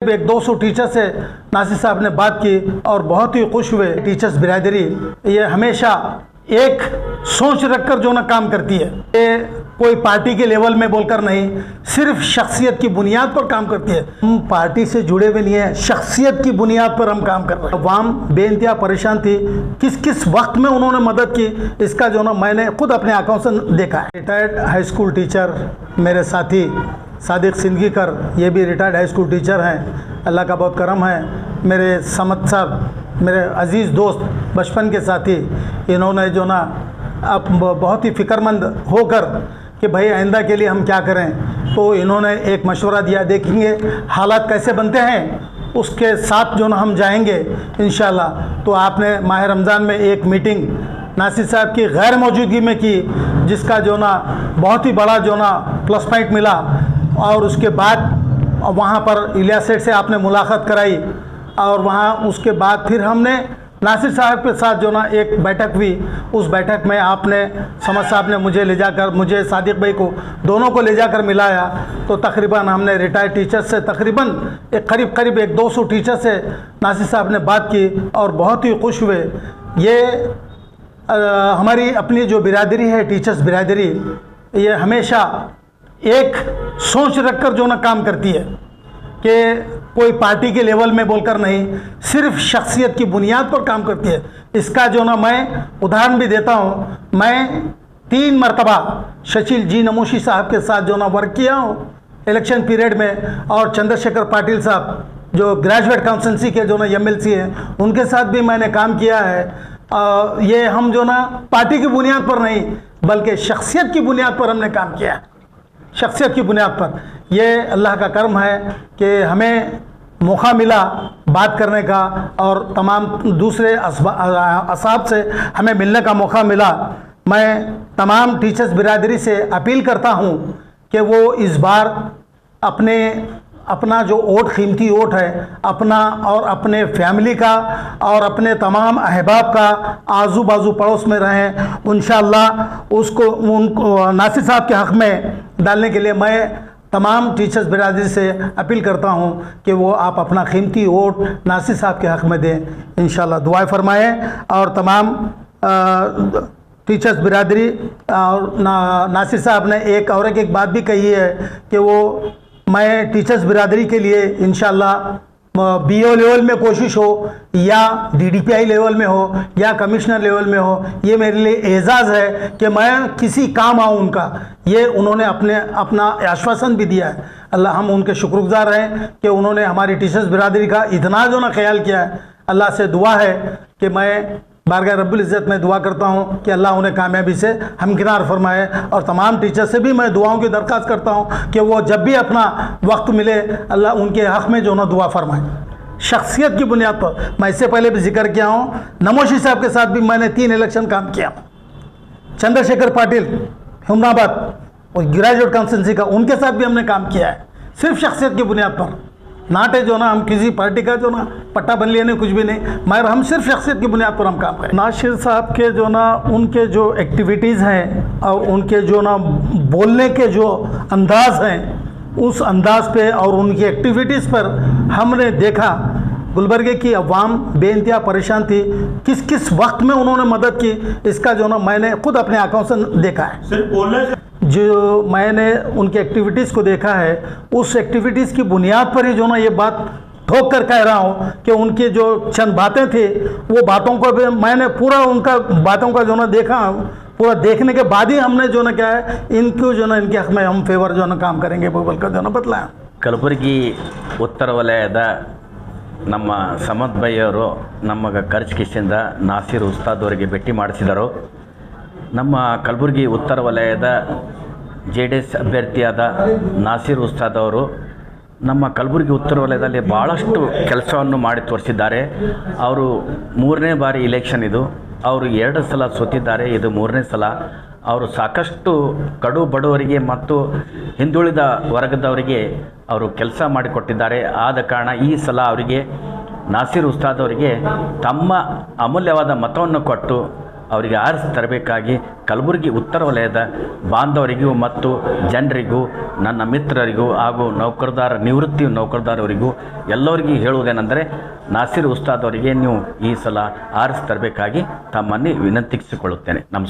एक 200 टीचर से नासिर साहब ने बात की और बहुत ही खुश हुए। टीचर्स बिरादरी ये हमेशा एक सोच रखकर जो ना काम करती है, ये कोई पार्टी के लेवल में बोलकर नहीं, सिर्फ शख्सियत की बुनियाद पर काम करती है। हम पार्टी से जुड़े हुए नहीं है, शख्सियत की बुनियाद पर हम काम कर रहे हैं। अवाम बेइंतहा परेशान थी, किस किस वक्त में उन्होंने मदद की, इसका जो ना मैंने खुद अपने आंखों से देखा है। रिटायर्ड हाई स्कूल टीचर मेरे साथी सादिक सिंदगीकर, ये भी रिटायर्ड हाई स्कूल टीचर हैं। अल्लाह का बहुत करम है। मेरे समद साहब, मेरे अज़ीज़ दोस्त, बचपन के साथी, इन्होंने जो ना अब बहुत ही फ़िक्रमंद होकर कि भाई आइंदा के लिए हम क्या करें, तो इन्होंने एक मशवरा दिया। देखेंगे हालात कैसे बनते हैं, उसके साथ जो ना हम जाएंगे इंशाल्लाह। तो आपने माह रमज़ान में एक मीटिंग नासिर साहब की गैर मौजूदगी में की, जिसका जो ना बहुत ही बड़ा जो ना प्लस पॉइंट मिला। और उसके बाद वहाँ पर इलियास सेठ से आपने मुलाकात कराई, और वहाँ उसके बाद फिर हमने नासिर साहब के साथ जो ना एक बैठक हुई। उस बैठक में आपने, समद साहब ने मुझे ले जाकर, मुझे सादिक भाई को, दोनों को ले जाकर मिलाया। तो तकरीबन हमने रिटायर्ड टीचर से तकरीबन करीब एक 200 टीचर से नासिर साहब ने बात की और बहुत ही खुश हुए। ये हमारी अपनी जो बिरादरी है, टीचर्स बिरादरी, ये हमेशा एक सोच रखकर जो ना काम करती है कि कोई पार्टी के लेवल में बोलकर नहीं, सिर्फ शख्सियत की बुनियाद पर काम करती है। इसका जो ना मैं उदाहरण भी देता हूँ। मैं 3 मरतबा शशील जी नमोशी साहब के साथ जो ना वर्क किया हूँ इलेक्शन पीरियड में, और चंद्रशेखर पाटिल साहब जो ग्रेजुएट काउंसिल के जो ना MLC हैं, उनके साथ भी मैंने काम किया है। ये हम जो ना पार्टी की बुनियाद पर नहीं, बल्कि शख्सियत की बुनियाद पर हमने काम किया है। शख्सियत की बुनियाद पर ये अल्लाह का करम है कि हमें मौका मिला बात करने का, और तमाम दूसरे असहाब से हमें मिलने का मौका मिला। मैं तमाम टीचर्स बिरादरी से अपील करता हूँ कि वो इस बार अपना जो वोट, कीमती वोट है, अपना और अपने फैमिली का और अपने तमाम अहबाब का आजू बाजू पड़ोस में रहें। इंशाअल्लाह उनको नासिर साहब के हक़ में डालने के लिए मैं तमाम टीचर्स बिरादरी से अपील करता हूं कि वो आप अपना कीमती वोट नासिर साहब के हक़ में दें। इंशाअल्लाह दुआएं फरमाएं। और तमाम टीचर्स बिरादरी और नासिर साहब ने एक बात भी कही है कि वो, मैं टीचर्स बिरादरी के लिए इंशाअल्लाह BO लेवल में कोशिश हो, या DDPI लेवल में हो, या कमिश्नर लेवल में हो, ये मेरे लिए एजाज़ है कि मैं किसी काम आऊँ उनका। ये उन्होंने अपना आश्वासन भी दिया है। अल्लाह, हम उनके शुक्रगुजार हैं कि उन्होंने हमारी टीचर्स बिरादरी का इतना जो ना ख्याल किया है। अल्लाह से दुआ है कि मैं बारगाह रब्बुल इज़्ज़त में दुआ करता हूँ कि अल्लाह उन्हें कामयाबी से हमकिनार फरमाए। और तमाम टीचर से भी मैं दुआओं की दरख्वास्त करता हूँ कि वो जब भी अपना वक्त मिले, अल्लाह उनके हक़ में जो ना दुआ फरमाए। शख्सियत की बुनियाद पर मैं इससे पहले भी जिक्र किया हूँ, नमोशी साहब के साथ भी मैंने 3 इलेक्शन काम किया। चंद्रशेखर पाटिल हुमनाबाद और ग्रेजुएट काउंसिल का, उनके साथ भी हमने काम किया है, सिर्फ शख्सियत की बुनियाद पर। नाटे जो ना हम किसी पार्टी का जो ना पट्टा बन लिया नहीं, कुछ भी नहीं, मगर हम सिर्फ शख्सियत की बुनियाद पर हम काम करें। नासिर साहब के जो ना उनके जो एक्टिविटीज़ हैं और उनके जो ना बोलने के जो अंदाज़ हैं, उस अंदाज़ पे और उनकी एक्टिविटीज़ पर हमने देखा गुलबर्गे की अवाम बेइंतहा परेशान थी, किस किस वक्त में उन्होंने मदद की, इसका जो ना मैंने खुद अपने आंखों से देखा है। सिर्फ बोलने से जो मैंने उनकी एक्टिविटीज़ को देखा है, उस एक्टिविटीज़ की बुनियाद पर ही जो ना ये बात ठोक कर कह रहा हूँ कि उनकी जो चंद बातें थी, वो बातों को भी मैंने पूरा उनका बातों का जो ना देखा, पूरा देखने के बाद ही हमने जो ना क्या है, इनको जो ना इनके हक़ में हम फेवर जो ना काम करेंगे बोल कर जो ना बतलाया। ಕಲಬುರಗಿ ಉತ್ತರ ವಲಯದ ನಮ್ಮ ಸಮದ್ ಬೈ ಅವರು ನಮಗೆ ಖರ್ಚು ಕಿಶಿಂದ ನಾಸಿರ್ ಉಸ್ತಾದ್ ಅವರಿಗೆ ಭೇಟಿ ಮಾಡಿಸಿದರು. ನಮ್ಮ ಕಲಬುರಗಿ ಉತ್ತರ ವಲಯದ JDS ಅಭ್ಯರ್ಥಿಯಾದ ನಾಸಿರ್ ಉಸ್ತಾದ್ ಅವರು ನಮ್ಮ ಕಲಬುರಗಿ ಉತ್ತರ ವಲಯದಲ್ಲಿ ಭಾಳಷ್ಟು ಕೆಲಸವನ್ನು ಮಾಡಿ ತೋರಿಸಿದ್ದಾರೆ. ಅವರು 3ನೇ ಬಾರಿ ಇಲೆಕ್ಷನ್ ಇದು. ಅವರು 2 ಸಲ ಸೋತಿದ್ದಾರೆ, ಇದು 3ನೇ ಸಲ. ಅವರು ಸಾಕಷ್ಟು ಕಡು ಬಡವರಿಗೆ ಮತ್ತು ಹಿಂದುಳಿದ ವರ್ಗದವರಿಗೆ ಅವರು ಕೆಲಸ ಮಾಡಿಕೊಟ್ಟಿದ್ದಾರೆ. ಆದ ಕಾರಣ ಈ ಸಲ ಅವರಿಗೆ ನಾಸಿರ್ ಉಸ್ತಾದ್ ಅವರಿಗೆ ತಮ್ಮ ಅಮೂಲ್ಯವಾದ ಮತವನ್ನು ಕೊಟ್ಟು ಅವರಿಗೆ ಆರಿಸಿ ತರಬೇಕಾಗಿ ಕಲಬುರಗಿ ಉತ್ತರ ವಲಯದ ಬಾಂಧವರಿಗೂ ಮತ್ತು ಜನರಿಗೂ ನನ್ನ ಮಿತ್ರರಿಗೂ ಹಾಗೂ ನಿವೃತ್ತಿ ನೌಕರದಾರವರಿಗೂ ಎಲ್ಲರಿಗೂ ಹೇಳುವುದೇನೆಂದರೆ ನಾಸಿರ್ ಉಸ್ತಾದ್ ಅವರಿಗೆ ನೀವು ಈ ಸಲ ಆರಿಸಿ ತರಬೇಕಾಗಿ ತಮ್ಮನ್ನು ವಿನಂತಿಸಿಕೊಳ್ಳುತ್ತೇನೆ. ನಮಸ್ಕಾರ.